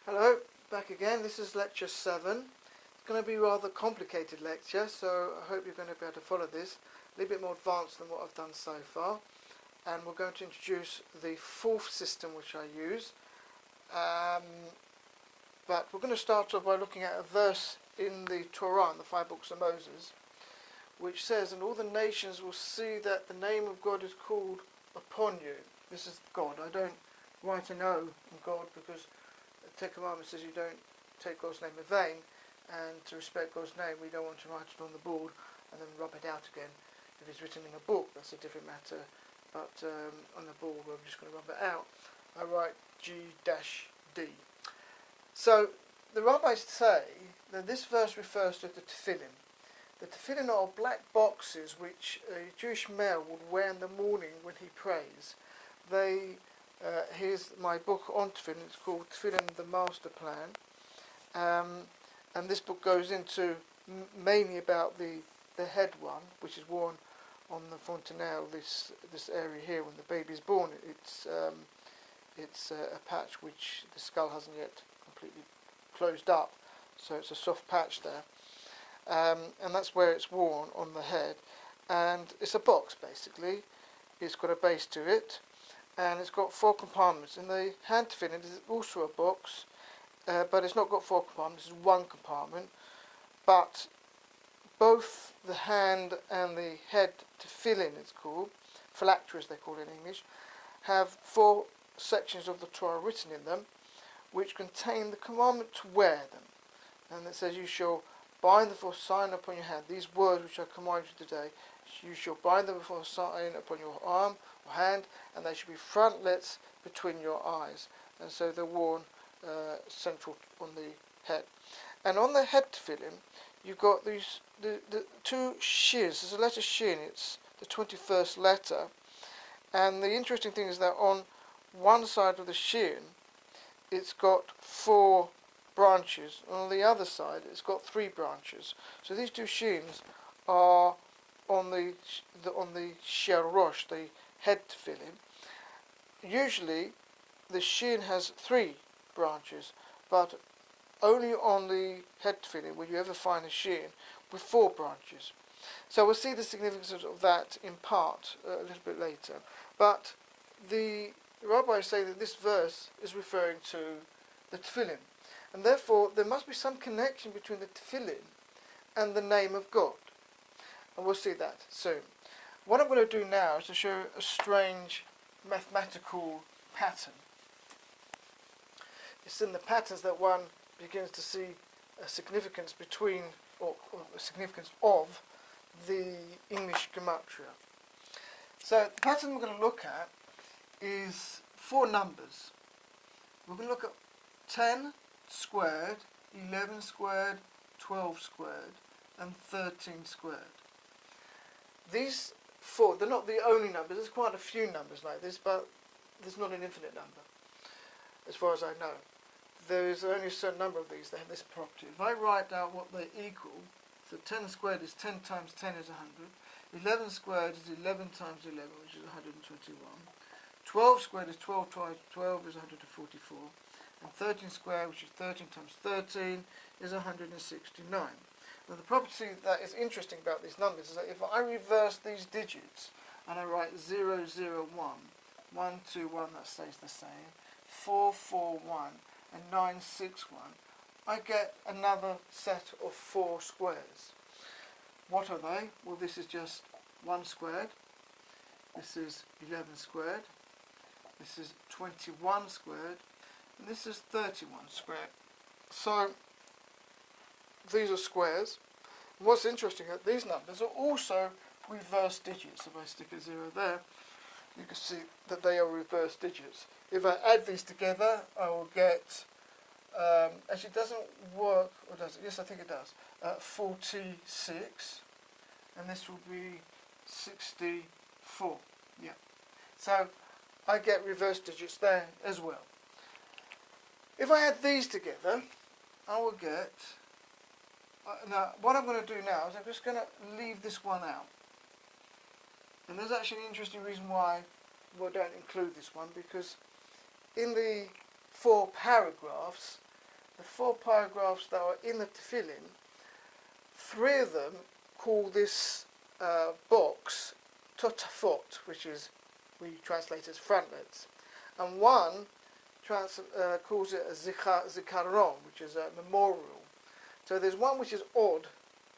Hello, back again. This is Lecture 7. It's going to be a rather complicated lecture, so I hope you're going to be able to follow this. A little bit more advanced than what I've done so far. And we're going to introduce the fourth system which I use. But we're going to start off by looking at a verse in the Torah, in the 5 books of Moses, which says, "And all the nations will see that the name of God is called upon you." This is God. I don't write an O in God because the Ten Commandments says you don't take God's name in vain, and to respect God's name we don't want to write it on the board and then rub it out again. If it's written in a book, that's a different matter, but on the board we're just going to rub it out. I write G-D. So the rabbis say that this verse refers to the Tefillin. The Tefillin are black boxes which a Jewish male would wear in the morning when he prays. Here's my book on Tefillin. It's called Tefillin, the Master Plan, and this book goes into mainly about the head one, which is worn on the fontanelle. This area here, when the baby is born, it's a patch which the skull hasn't yet completely closed up, so it's a soft patch there, and that's where it's worn on the head. And it's a box basically. It's got a base to it, and it's got 4 compartments. In the hand tefillin is also a box, but it's not got 4 compartments, it's 1 compartment. But both the hand and the head tefillin, it's called, phylacteries they call it in English, have 4 sections of the Torah written in them, which contain the commandment to wear them. And it says, "You shall bind them for a sign upon your hand. These words which I command you today, you shall bind them for a sign upon your arm or hand, and they shall be frontlets between your eyes." And so they're worn central on the head. And on the head tefillin, you've got these the 2 shins. There's a letter shin. It's the 21st letter. And the interesting thing is that on one side of the shin, it's got 4 branches. On the other side, it's got 3 branches. So these 2 shins are on the shel rosh, the head tefillin. Usually, the shin has 3 branches, but only on the head tefillin will you ever find a shin with 4 branches. So we'll see the significance of that in part a little bit later. But the rabbis say that this verse is referring to the tefillin, and therefore there must be some connection between the tefillin and the name of God, and we'll see that soon. What I'm going to do now is to show a strange mathematical pattern. It's in the patterns that one begins to see a significance between, or a significance of, the English gematria. So the pattern we're going to look at is 4 numbers. We're going to look at 10 squared, 11 squared, 12 squared, and 13 squared. These 4, they're not the only numbers. There's quite a few numbers like this, but there's not an infinite number, as far as I know. There is only a certain number of these that have this property. If I write out what they equal, so 10 squared is 10 times 10 is 100. 11 squared is 11 times 11, which is 121. 12 squared is 12 times 12 is 144. And 13 squared, which is 13 times 13, is 169. Now the property that is interesting about these numbers is that if I reverse these digits and I write 0, 0, 1, 1, 2, 1, that stays the same, 4, 4, 1, and 9, 6, 1, I get another set of 4 squares. What are they? Well, this is just 1 squared, this is 11 squared, this is 21 squared, and this is 31 squared. So these are squares. And what's interesting is that these numbers are also reverse digits. If I stick a 0 there, you can see that they are reverse digits. If I add these together, I will get, actually it doesn't work, or does it? Yes, I think it does. 46, and this will be 64. Yeah. So I get reverse digits there as well. If I add these together, I will get, now what I'm going to do now is I'm just going to leave this one out. And there's actually an interesting reason why we don't include this one, because in the 4 paragraphs the 4 paragraphs that are in the Tefillin, 3 of them call this box totafot, which is we translate as frontlets, and 1 calls it a zikaron, which is a memorial. So there's one which is odd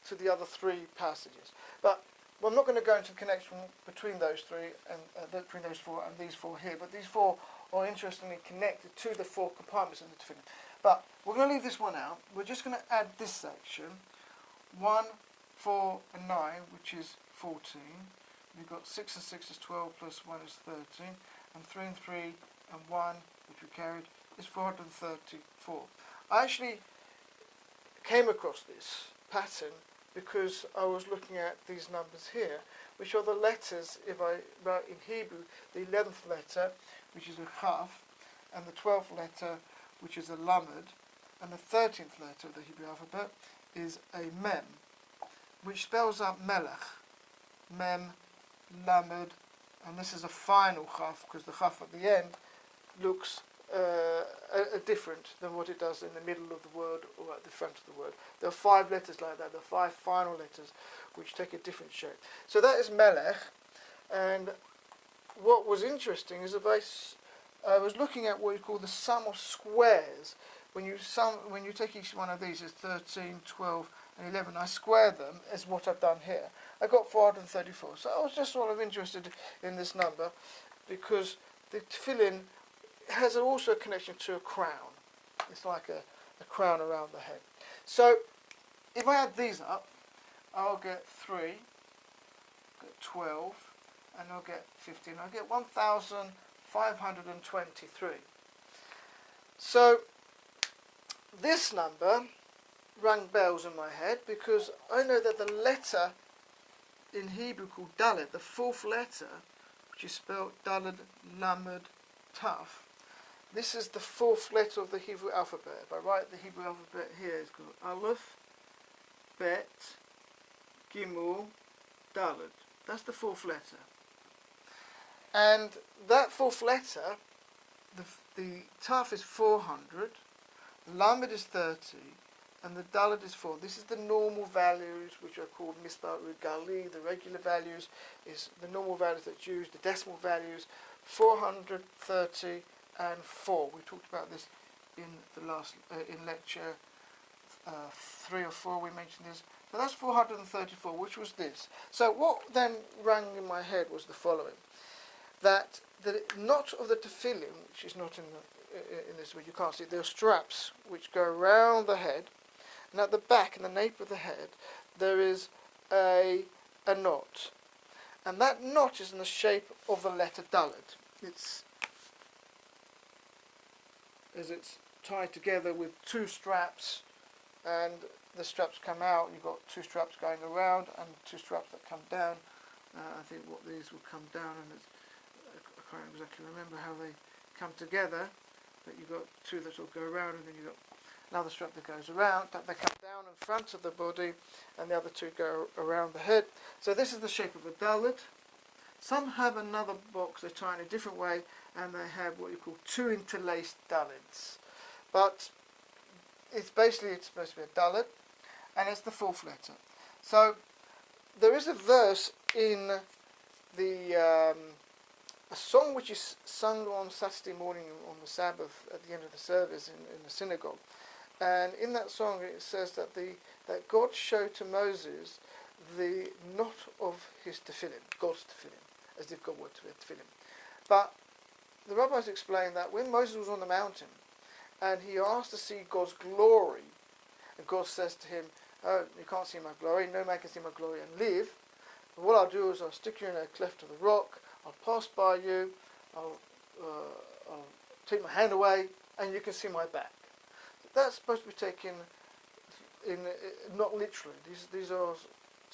to the other 3 passages. But I'm not going to go into the connection between those 3 and between those 4 and these 4 here. But these 4 are interestingly connected to the 4 compartments in the Tefillin. But we're going to leave this one out. We're just going to add this section, 1, 4, and 9, which is 14. We've got 6 and 6 is 12 plus 1 is 13, and 3 and 3 and 1, which we carried, is 434. I actually came across this pattern because I was looking at these numbers here, which are the letters, if I write in Hebrew, the 11th letter, which is a chaf, and the 12th letter, which is a lamed, and the 13th letter of the Hebrew alphabet is a mem, which spells out melech, mem, lamed, and this is a final chaf, because the chaf at the end looks different than what it does in the middle of the word or at the front of the word. There are 5 letters like that, there are 5 final letters which take a different shape. So that is melech, and what was interesting is that I was looking at what you call the sum of squares. When you take each one of these as 13, 12 and 11, I square them as what I've done here. I got 434. So I was just sort of interested in this number because the Tefillin has also a connection to a crown. It's like a crown around the head. So if I add these up, I'll get 3, get 12, and I'll get 15. I'll get 1,523. So this number rang bells in my head because I know that the letter in Hebrew called Dalet, the 4th letter, which is spelled Dalet, Lamed, Taf, this is the 4th letter of the Hebrew alphabet. If I write the Hebrew alphabet here, it's called Aleph, Bet, Gimel, Dalet. That's the 4th letter. And that 4th letter, the Taf is 400, Lamed is 30, and the Dalet is 4. This is the normal values, which are called Mispar Ugali. The regular values is the normal values that's used, the decimal values, 430 and 4. We talked about this in the last in lecture 3 or 4. We mentioned this. So that's 434, which was this. So what then rang in my head was the following: that the knot of the tefillin, which is not in this, but you can't see, there are straps which go around the head, and at the back, in the nape of the head, there is a knot, and that knot is in the shape of the letter Dalet. It's tied together with 2 straps, and the straps come out. You've got 2 straps going around and 2 straps that come down. I think what these will come down, and I can't exactly remember how they come together, but you've got 2 that will go around, and then you've got another strap that goes around, that they come down in front of the body, and the other 2 go around the head. So this is the shape of a Dalet. Some have another box, they tie in a different way, and they have what you call 2 interlaced Dalets. But it's supposed to be a Dalet, and it's the 4th letter. So there is a verse in the a song which is sung on Saturday morning on the Sabbath at the end of the service in the synagogue, and in that song it says that that God showed to Moses the knot of his tefillin, God's tefillin, as if God were to be a tefillin. But the rabbis explain that when Moses was on the mountain and he asked to see God's glory, and God says to him, "Oh, you can't see my glory, no man can see my glory and live. But what I'll do is I'll stick you in a cleft of the rock, I'll pass by you, I'll take my hand away, and you can see my back." That's supposed to be taken in not literally. These are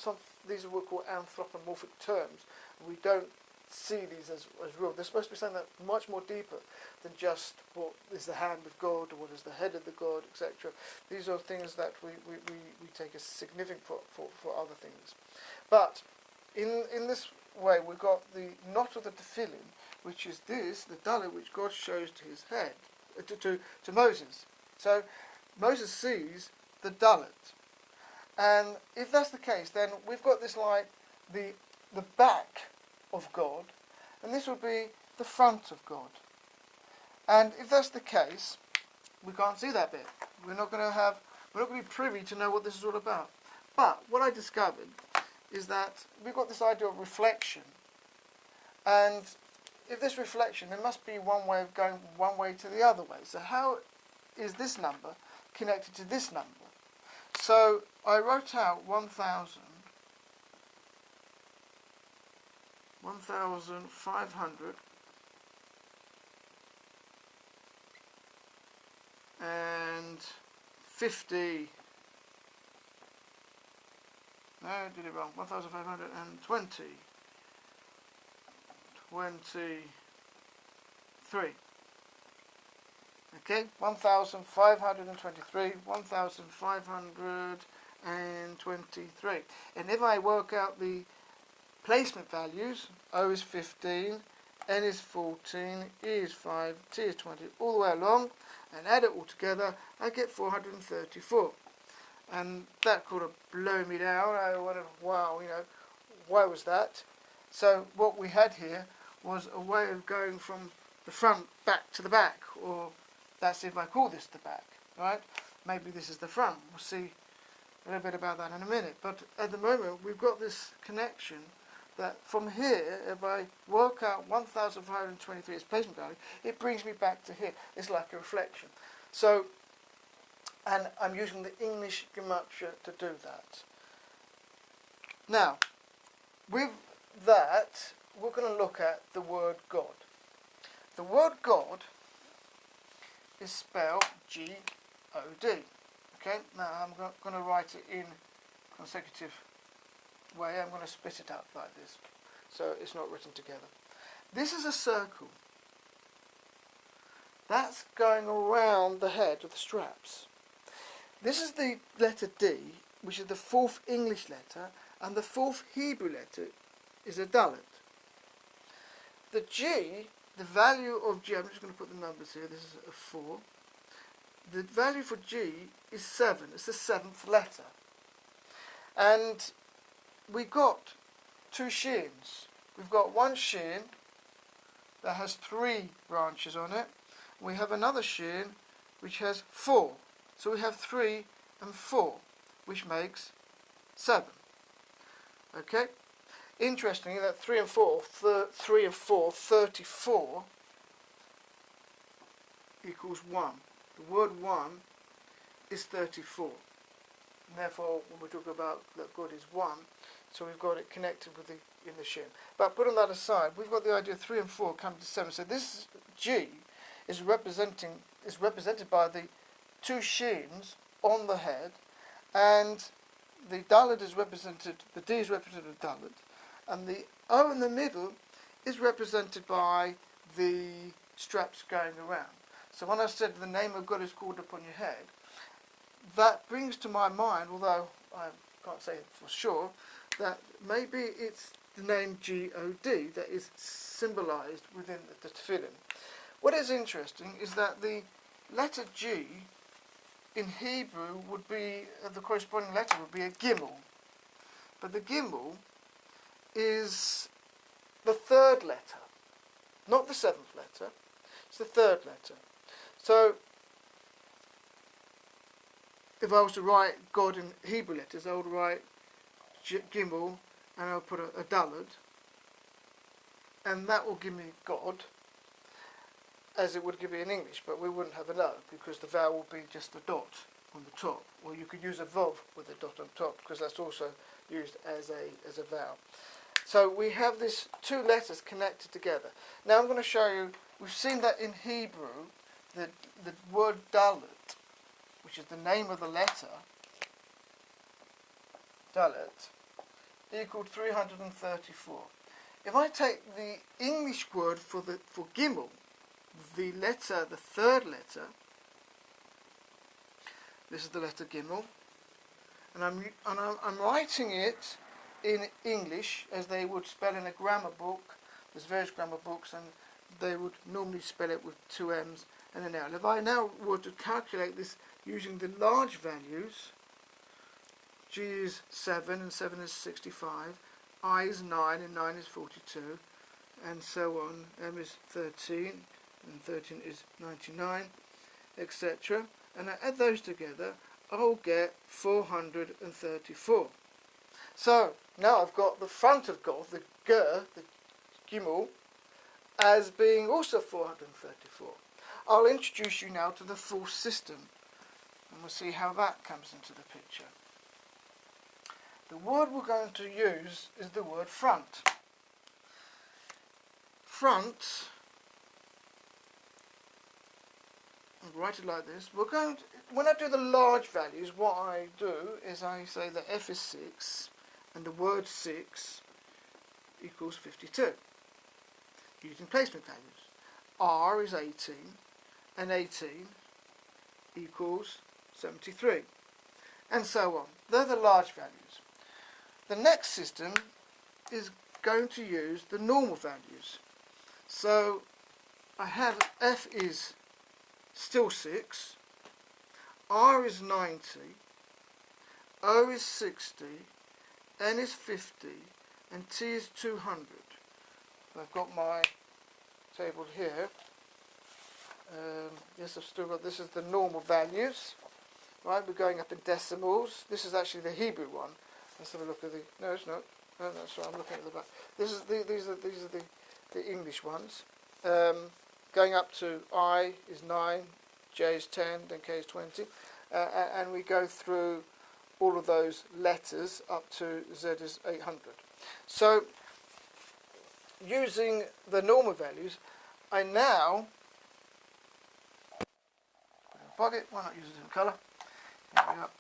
what we call anthropomorphic terms. We don't see these as real. They're supposed to be something that's much more deeper than just what is the hand of God or what is the head of the God, etc. These are things that we take as significant for other things. But in this way, we've got the knot of the tefillin, which is the Dalet which God shows to his head, to Moses. So Moses sees the Dalet. And if that's the case, then we've got this like the back of God, and this would be the front of God. And if that's the case, we can't see that bit. We're not going to be privy to know what this is all about. But what I discovered is that we've got this idea of reflection, and if this reflection, there must be one way of going one way to the other way. So how is this number connected to this number? So I wrote out 1,500 and 50. No, I did it wrong. 1,520. 23. Okay, 1,523, 1,523. And if I work out the placement values, O is 15, N is 14, E is 5, T is 20, all the way along, and add it all together, I get 434. And that could have blown me down. I wondered, wow, why was that? So what we had here was a way of going from the front back to the back, or that's if I call this the back, right? Maybe this is the front. We'll see a little bit about that in a minute. But at the moment, we've got this connection that from here, if I work out 1,523 as placement value, it brings me back to here. It's like a reflection. So, and I'm using the English gematria to do that. Now, with that, we're going to look at the word God. The word God is spelled G-O-D. Okay, now I'm going to write it in consecutive way. I'm going to split it up like this, so it's not written together. This is a circle. That's going around the head of the straps. This is the letter D, which is the fourth English letter, and the fourth Hebrew letter is a Dalet. The G, the value of G, I'm just going to put the numbers here, this is a 4. The value for G is 7, it's the 7th letter. And we got two sheens. We've got one sheen that has 3 branches on it. We have another sheen which has 4. So we have 3 and 4, which makes 7. Okay? Interestingly, that 3 and 4, 34 equals 1. The word 1 is 34. And therefore, when we talk about that God is 1, so we've got it connected with in the shin. But put on that aside, we've got the idea of 3 and 4 come to 7. So this G is represented by the 2 sheens on the head, and the Dalet is represented, the D is represented with Dalet, and the O in the middle is represented by the straps going around. So when I said the name of God is called upon your head, that brings to my mind, although I can't say it for sure, that maybe it's the name G-O-D that is symbolized within the Tefillin. What is interesting is that the letter G in Hebrew would be, the corresponding letter would be a Gimel. But the Gimel is the 3rd letter, not the 7th letter, it's the 3rd letter. So, if I was to write God in Hebrew letters, I would write Gimel, and I would put a Dalet, and that will give me God, as it would give me in English, but we wouldn't have an O, because the vowel would be just a dot on the top. Or you could use a Vav with a dot on top, because that's also used as a vowel. So we have these 2 letters connected together. Now I'm going to show you, we've seen that in Hebrew, the word Dalet, which is the name of the letter, Dalet, equaled 334. If I take the English word for Gimel, the letter, the 3rd letter, this is the letter Gimel, and I'm writing it in English as they would spell in a grammar book. There's various grammar books, and they would normally spell it with 2 M's and an L. If I now were to calculate this using the large values, G is 7 and 7 is 65, I is 9 and 9 is 42, and so on. M is 13 and 13 is 99, etc. And I add those together, I'll get 434. So now I've got the front of God, the Ger, the Gimel, as being also 434. I'll introduce you now to the full system, and we'll see how that comes into the picture. The word we're going to use is the word front. Front, I'll write it like this. When I do the large values, what I do is I say that F is 6 and the word 6 equals 52, using placement values. R is 18 and 18 equals 73, and so on. They're the large values. The next system is going to use the normal values. So I have F is still 6, R is 90, O is 60, N is 50, and T is 200. I've got my table here. Yes, I've still got, this is the normal values. Right, we're going up in decimals. This is actually the Hebrew one. Let's have a look at the, no it's not. No, that's right, I'm looking at the back. These are the English ones. Going up to I is 9, J is 10, then K is 20. And we go through all of those letters up to Z is 800. So, using the normal values, I now, pocket, why not use a different colour? There we are.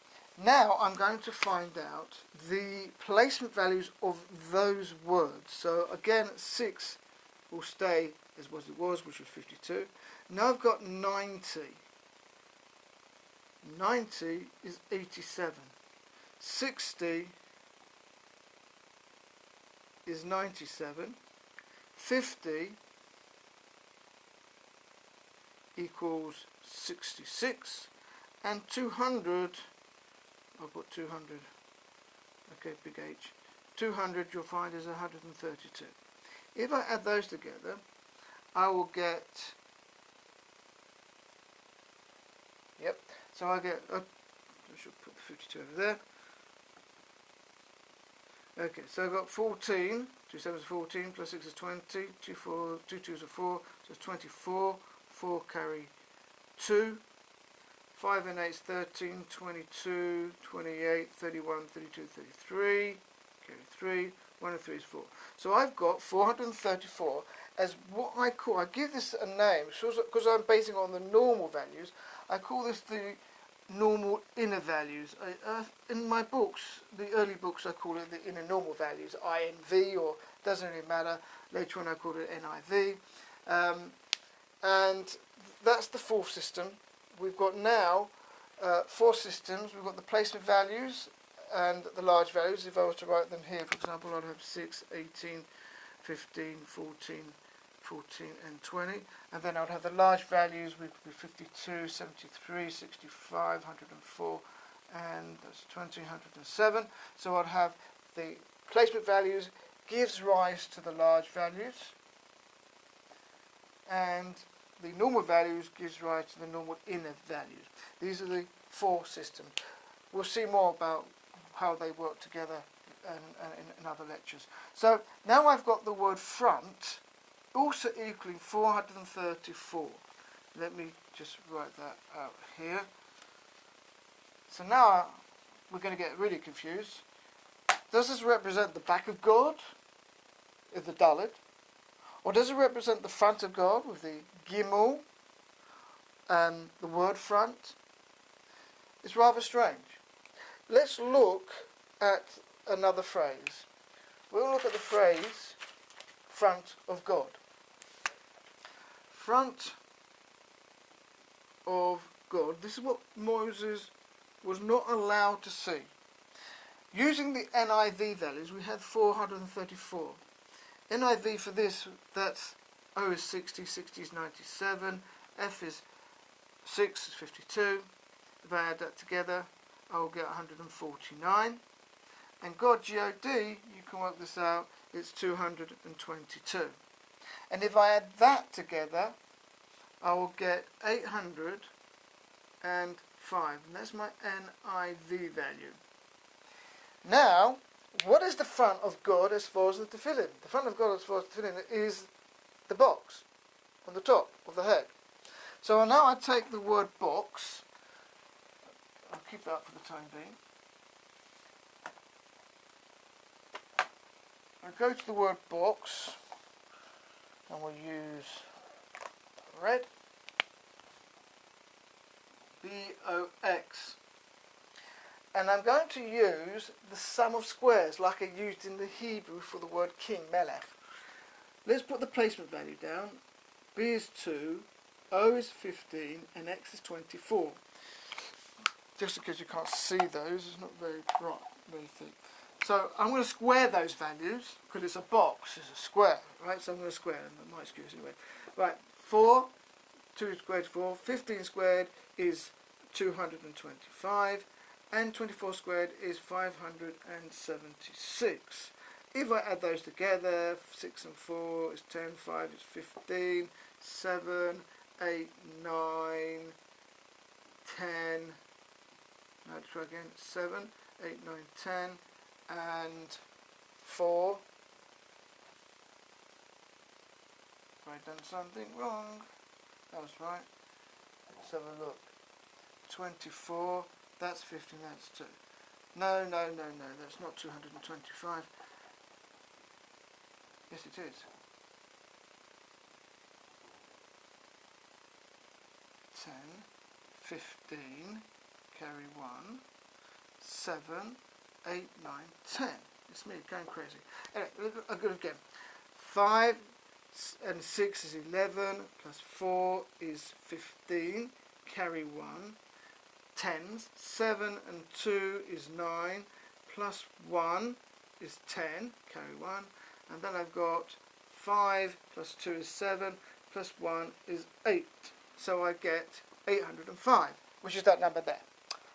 Now I'm going to find out the placement values of those words. So again, 6 will stay as what it was, which was 52. Now I've got 90. 90 is 87. 60 is 97. 50 equals 66. And 200, I'll put 200, okay, big H. 200 you'll find is 132. If I add those together, I will get, yep, so I get, I should put the 52 over there. Okay, so I've got 14, 2 7s are 14, plus 6 is 20, 2 2s are 4, so it's 24, 4 carry 2, 5 and 8 is 13, 22, 28, 31, 32, 33, carry 3, 1 and 3 is 4. So I've got 434 as what I call, I give this a name, because I'm basing it on the normal values, I call this the normal inner values. In my books, the early books, I call it the inner normal values, INV, or doesn't really matter. Later on I called it NIV. And that's the fourth system. We've got now 4 systems. We've got the placement values and the large values. If I was to write them here, for example, I'd have 6, 18, 15, 14, 14 and 20. And then I'd have the large values, which would be 52, 73, 65, 104, and that's 20, 107. So I'd have the placement values gives rise to the large values, and the normal values gives rise to the normal inner values. These are the 4 systems. We'll see more about how they work together in other lectures. So now I've got the word front also equaling 434. Let me just write that out here. So now we're going to get really confused. Does this represent the back of God with the Dalet? Or does it represent the front of God with the Gimel and the word front? It's rather strange. Let's look at another phrase. We'll look at the phrase front of God. Front of God. This is what Moses was not allowed to see. Using the NIV values, we had 434. NIV for this, that's O is 60, 60 is 97, F is 6 is 52. If I add that together, I will get 149. And God, G-O-D, you can work this out, it's 222. And if I add that together, I will get 805. And that's my NIV value. Now, what is the front of God as far as the tefillin? The front of God as far as the tefillin is the box on the top of the head. So now I take the word box. I'll keep that up for the time being. I go to the word box and we'll use red. B-O-X. And I'm going to use the sum of squares like I used in the Hebrew for the word king, melech. Let's put the placement value down. B is 2, O is 15, and X is 24. Just because you can't see those, it's not very bright, very thick. So I'm going to square those values, because it's a box, it's a square, right? So I'm going to square them, my excuse anyway. Right, 4, 2 squared 4, 15 squared is 225, and 24 squared is 576. If I add those together, 6 and 4 is 10, 5 is 15, 7, 8, 9, 10, let's try again, 7, 8, 9, 10, and 4. Have I done something wrong? That was right. Let's have a look. 24, that's 15, that's 2. No, that's not 225. Yes, it is. 10, 15, carry 1, 7, 8, 9, 10. It's me going crazy. Anyway, I'll go again. 5 and 6 is 11, plus 4 is 15, carry 1. 10s, 7 and 2 is 9, plus 1 is 10, carry 1. And then I've got 5 plus 2 is 7, plus 1 is 8. So I get 805, which is that number there.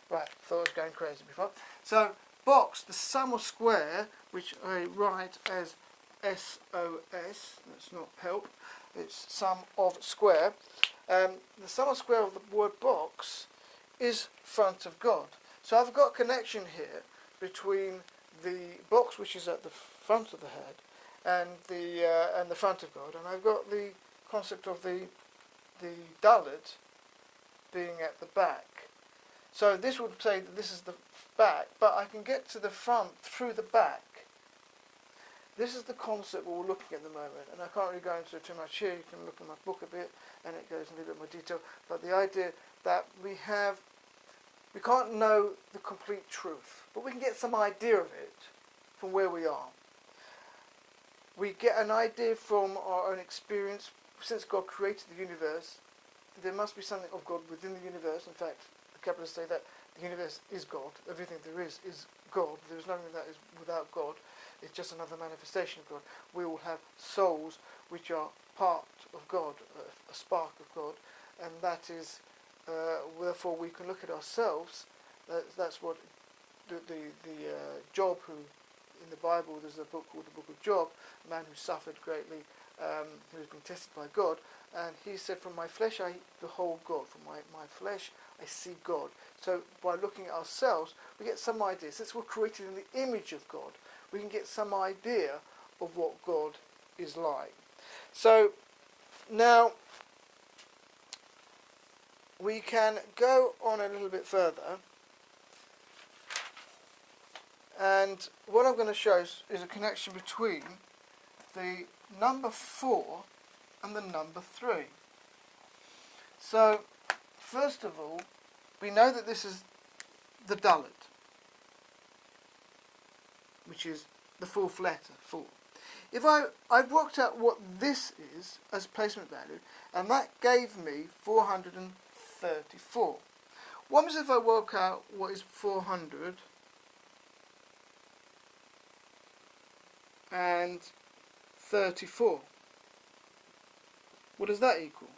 Right, thought I was going crazy before. So box, the sum of square, which I write as SOS, that's not help, it's sum of square. The sum of square of the word box is front of God. So I've got a connection here between the box, which is at the front of the head, and the front of God, and I've got the concept of the dalet being at the back. So this would say that this is the back, but I can get to the front through the back. This is the concept we're looking at the moment, and I can't really go into it too much here. You can look in my book a bit, and it goes in a little bit more detail. But the idea that we can't know the complete truth, but we can get some idea of it from where we are. We get an idea from our own experience. Since God created the universe, there must be something of God within the universe. In fact, the Kabbalists say that the universe is God. Everything there is God. There is nothing that is without God. It's just another manifestation of God. We all have souls which are part of God, a spark of God, and that is, therefore we can look at ourselves. That's what the Job, who in the Bible, there's a book called the Book of Job, a man who suffered greatly, who has been tested by God, and he said, from my flesh I behold God, from my flesh I see God. So by looking at ourselves, we get some idea. Since we're created in the image of God, we can get some idea of what God is like. So now we can go on a little bit further, and what I'm going to show is a connection between the number 4 and the number 3. So first of all, we know that this is the dalet, which is the fourth letter, 4. If I've worked out what this is as placement value, and that gave me 434. What happens if I work out what is 434? What does that equal?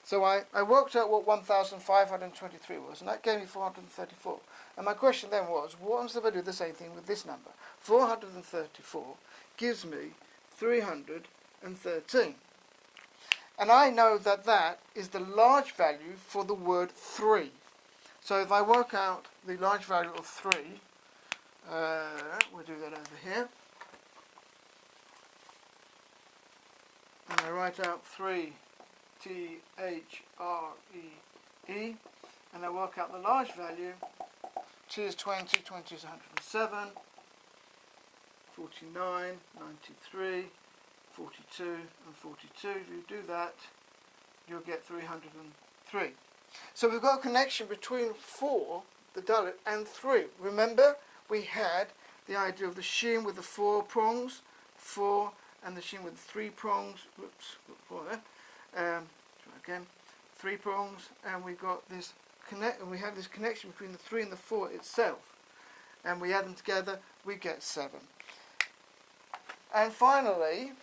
So I worked out what 1,523 was, and that gave me 434. And my question then was, what if I do the same thing with this number? 434 gives me 313. And I know that that is the large value for the word 3. So if I work out the large value of 3, we'll do that over here. And I write out 3, T-H-R-E-E, and I work out the large value. T is 20, 20 is 107, 49, 93, 42, and 42. If you do that, you'll get 303. So we've got a connection between 4, the dalet, and 3. Remember, we had the idea of the shin with the 4 prongs, 4, and the shin with the 3 prongs. Whoops, 4 there. Try again. 3 prongs, and we got this we have this connection between the 3 and the 4 itself. And we add them together, we get 7. And finally,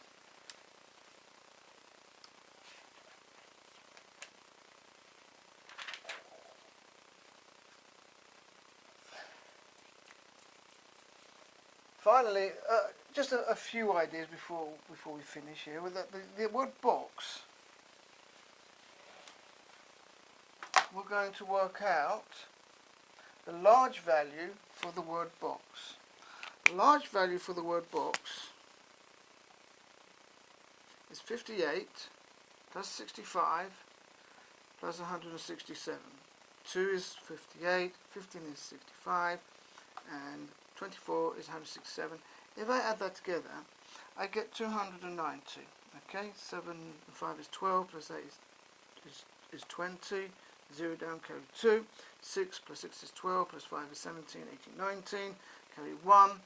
just a few ideas before we finish here. With the word box, we're going to work out the large value for the word box. The large value for the word box is 58 plus 65 plus 167. 2 is 58, 15 is 65, and 24 is 167. If I add that together, I get 290. Okay, 7 and 5 is 12, plus 8 is 20, 0 down, carry 2, 6 plus 6 is 12, plus 5 is 17, 18, 19, carry 1,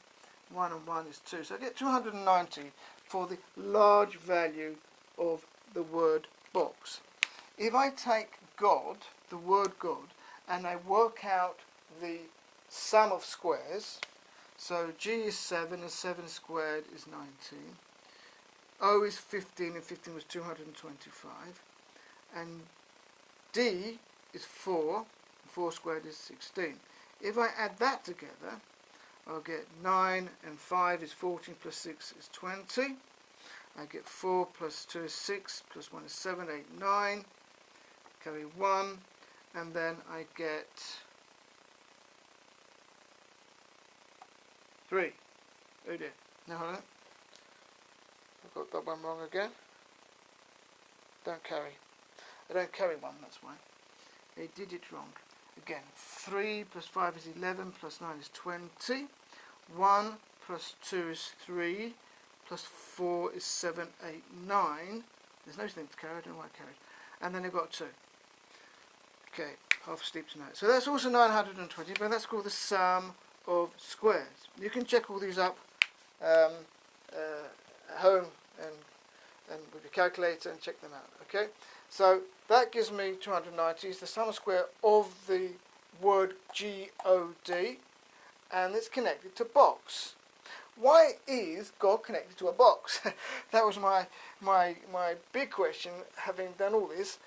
1 and 1 is 2. So I get 290 for the large value of the word box. If I take God, the word God, and I work out the sum of squares, so G is 7 and 7 squared is 19, O is 15 and 15 was 225, and D is 4, 4 squared is 16. If I add that together, I'll get 9 and 5 is 14 plus 6 is 20. I get 4 plus 2 is 6, plus 1 is 7, 8, 9, carry 1, and then I get 3. Oh dear. No, hold on. I've got that one wrong again. Don't carry. I don't carry 1, that's why. They did it wrong. Again, 3 plus 5 is 11, plus 9 is 20. 1 plus 2 is 3, plus 4 is 7, 8, 9. There's no thing to carry, I don't know why I carried. And then I've got 2. Okay, half asleep tonight. So that's also 920, but that's called the sum of squares. You can check all these up at home and with your calculator and check them out. Okay, so that gives me 290. It's the sum of square of the word G-O-D, and it's connected to box. Why is God connected to a box? That was my big question. Having done all this,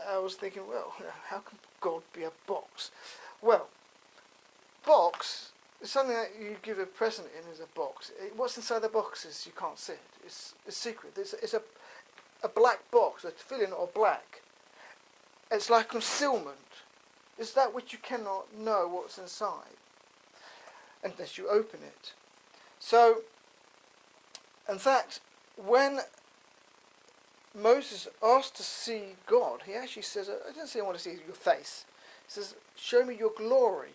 I was thinking, well, how can God be a box? Well, box is something that you give a present in as a box. What's inside the box is you can't see it. It's secret. It's a black box, a tefillin or black. It's like concealment. It's that which you cannot know what's inside unless you open it. So, in fact, when Moses asked to see God, he actually says, I didn't say I want to see your face. He says, show me your glory.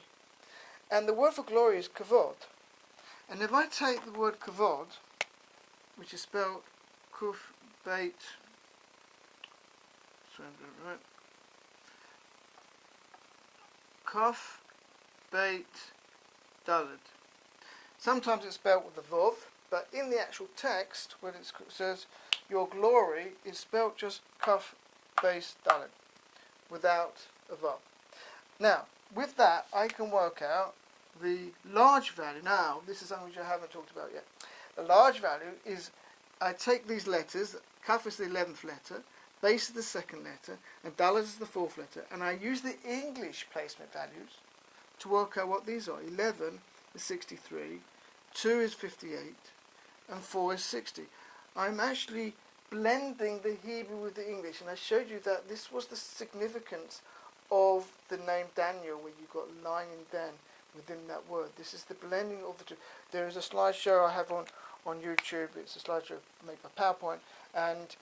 And the word for glory is kavod. And if I take the word kavod, which is spelled kuf beit, right? Kaf beit daled. Sometimes it's spelled with a vav, but in the actual text, when it says your glory, is spelled just kaf beit daled, without a vav. Now, with that, I can work out the large value. Now, this is something which I haven't talked about yet. The large value is, I take these letters, kaf is the 11th letter, base is the second letter, and Dalet is the fourth letter, and I use the English placement values to work out what these are. 11 is 63, 2 is 58, and 4 is 60. I'm actually blending the Hebrew with the English, and I showed you that this was the significance of the name Daniel, where you got lion Dan within that word. This is the blending of the two. There is a slideshow I have on YouTube. It's a slideshow made by PowerPoint, and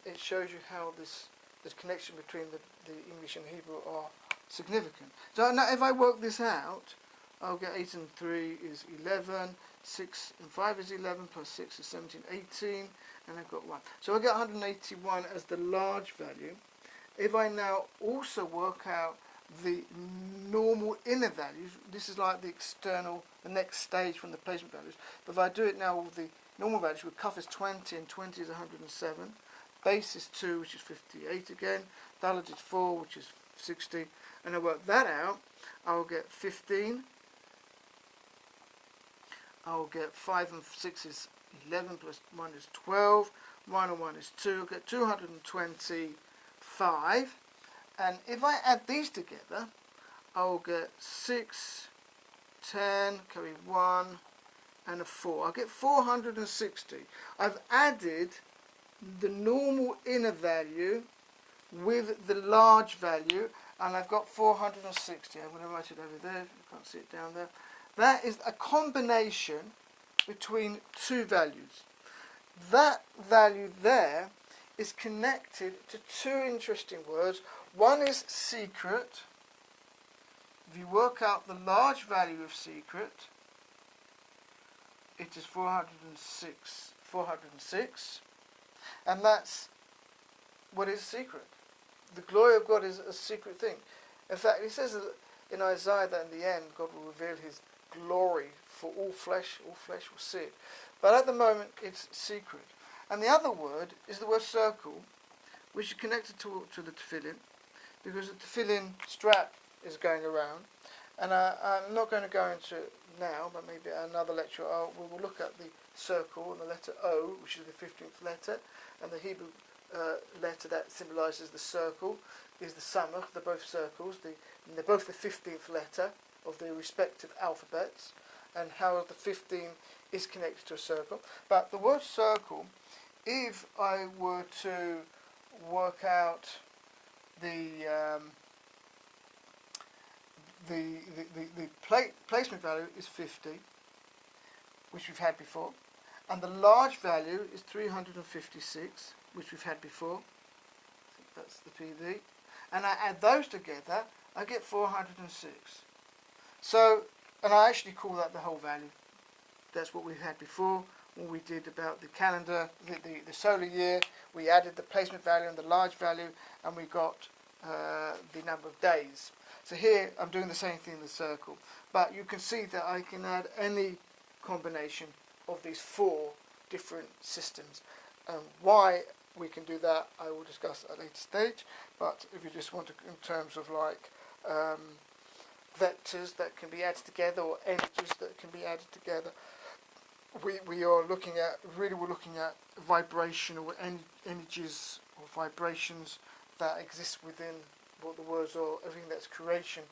it shows you how this connection between the English and Hebrew are significant. So now if I work this out, I'll get 8 and 3 is 11, 6 and 5 is 11, plus 6 is 17, 18, and I've got 1. So I get 181 as the large value. If I now also work out the normal inner values, this is like the external, the next stage from the placement values. But if I do it now with the normal values, with Kaf is 20 and 20 is 107, base is 2, which is 58 again, Dalet is 4, which is 60, and I work that out, I'll get 15, I'll get 5 and 6 is 11, plus 1 is 12, 1 and 1 is 2, I'll get 225, and if I add these together, I'll get 6, 10, carry 1, and a 4. I'll get 460. I've added the normal inner value with the large value, and I've got 460. I'm going to write it over there, you can't see it down there. That is a combination between two values. That value there is connected to two interesting words. One is secret. If you work out the large value of secret, it is 406, and that's what is secret. The glory of God is a secret thing. In fact, he says in Isaiah that in the end God will reveal his glory for all flesh will see it. But at the moment it's secret. And the other word is the word circle, which is connected to the Tefillin, because the Tefillin strap is going around. And I'm not going to go into it now, but maybe another lecture we will look at the circle and the letter O, which is the 15th letter, and the Hebrew letter that symbolises the circle is the Samach. They're both circles. They're both the 15th letter of the respective alphabets, and how the 15 is connected to a circle. But the word circle, if I were to work out the placement value is 50, which we've had before, and the large value is 356, which we've had before. I think that's the PV, and I add those together, I get 406. So, and I actually call that the whole value. That's what we've had before. When we did about the calendar, the solar year, we added the placement value and the large value, and we got the number of days. So here I'm doing the same thing in the circle, but you can see that I can add any combination of these four different systems. Why we can do that I will discuss at a later stage, but if you just want to, in terms of like vectors that can be added together or energies that can be added together, we are looking at, we're looking at vibrational energies or vibrations that exist within what the words are. Everything that's creation,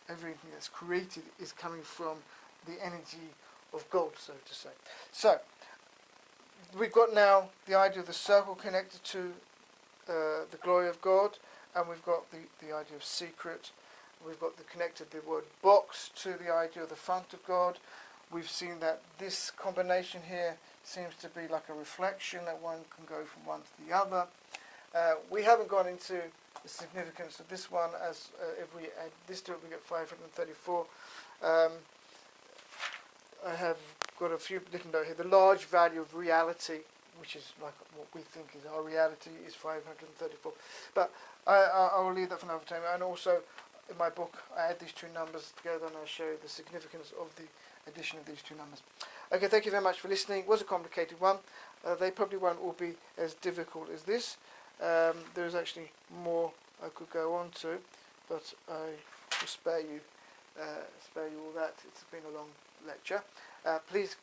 everything that's created is coming from the energy of God, so to say. So we've got now the idea of the circle connected to the glory of God, and we've got the idea of secret. We've got connected the word box to the idea of the front of God. We've seen that this combination here seems to be like a reflection, that one can go from one to the other. We haven't gone into the significance of this one, as if we add this to it, we get 534. I have got a few little notes here. The large value of reality, which is like what we think is our reality, is 534. But I will leave that for another time. And also, in my book, I add these two numbers together, and I show you the significance of the addition of these two numbers. Okay, thank you very much for listening. It was a complicated one. They probably won't all be as difficult as this. There's actually more I could go on to, but I will spare you all that. It's been a long lecture. Please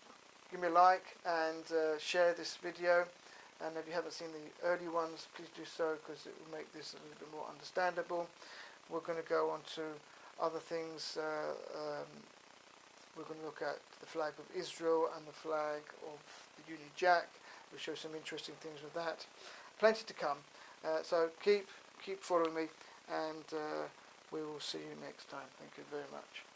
give me a like and share this video. and if you haven't seen the early ones, please do so, because it will make this a little bit more understandable. We're going to go on to other things. We're going to look at the flag of Israel and the flag of the Union Jack. We'll show some interesting things with that. Plenty to come. So keep following me, and we will see you next time. Thank you very much.